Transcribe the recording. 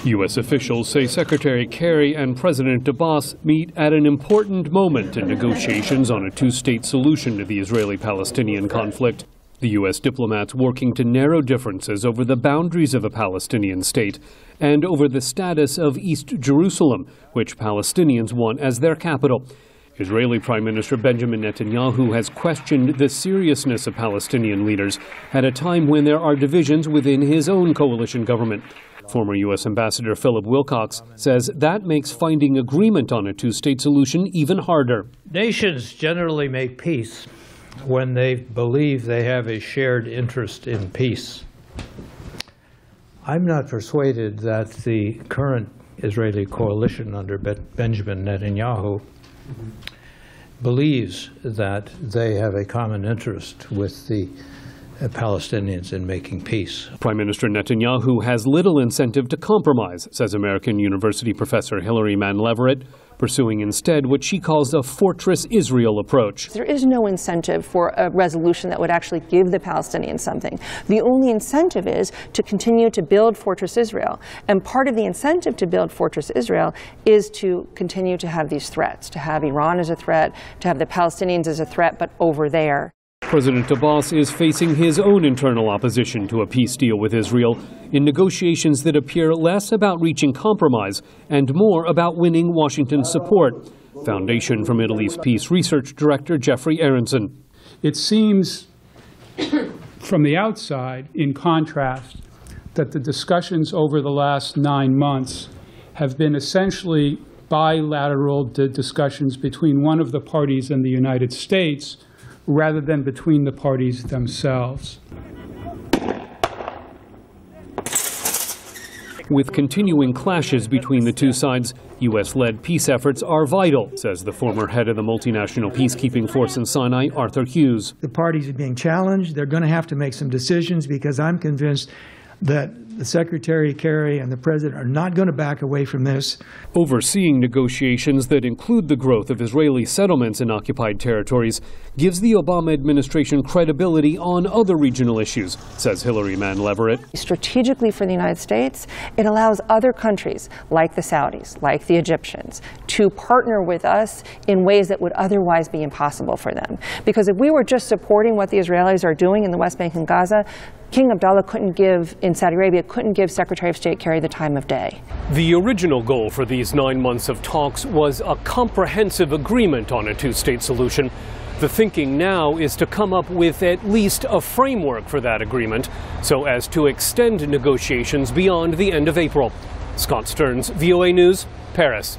U.S. officials say Secretary Kerry and President Abbas meet at an important moment in negotiations on a two-state solution to the Israeli-Palestinian conflict. The U.S. diplomats working to narrow differences over the boundaries of a Palestinian state and over the status of East Jerusalem, which Palestinians want as their capital. Israeli Prime Minister Benjamin Netanyahu has questioned the seriousness of Palestinian leaders at a time when there are divisions within his own coalition government. Former U.S. Ambassador Philip Wilcox says that makes finding agreement on a two-state solution even harder. Nations generally make peace when they believe they have a shared interest in peace. I'm not persuaded that the current Israeli coalition under Benjamin Netanyahu believes that they have a common interest with the Palestinians in making peace. Prime Minister Netanyahu has little incentive to compromise, says American University professor Mann Leverett, pursuing instead what she calls a Fortress Israel approach. There is no incentive for a resolution that would actually give the Palestinians something. The only incentive is to continue to build Fortress Israel. And part of the incentive to build Fortress Israel is to continue to have these threats, to have Iran as a threat, to have the Palestinians as a threat, but over there. President Abbas is facing his own internal opposition to a peace deal with Israel in negotiations that appear less about reaching compromise and more about winning Washington's support. Foundation for Middle East Peace Research Director Geoffrey Aronson. It seems from the outside, in contrast, that the discussions over the last 9 months have been essentially bilateral discussions between one of the parties and the United States rather than between the parties themselves. With continuing clashes between the two sides, U.S.-led peace efforts are vital, says the former head of the multinational peacekeeping force in SINAI, Hughes. The parties are being challenged. They're going to have to make some decisions because I'm convinced that the Secretary Kerry and the President are not going to back away from this. Overseeing negotiations that include the growth of Israeli settlements in occupied territories gives the Obama administration credibility on other regional issues, says Mann Leverett. Strategically for the United States, it allows other countries, like the Saudis, like the Egyptians, to partner with us in ways that would otherwise be impossible for them. Because if we were just supporting what the Israelis are doing in the West Bank and Gaza, King Abdullah in Saudi Arabia couldn't give Secretary of State Kerry the time of day. The original goal for these 9 months of talks was a comprehensive agreement on a two-state solution. The thinking now is to come up with at least a framework for that agreement so as to extend negotiations beyond the end of April. Scott Stearns, VOA News, Paris.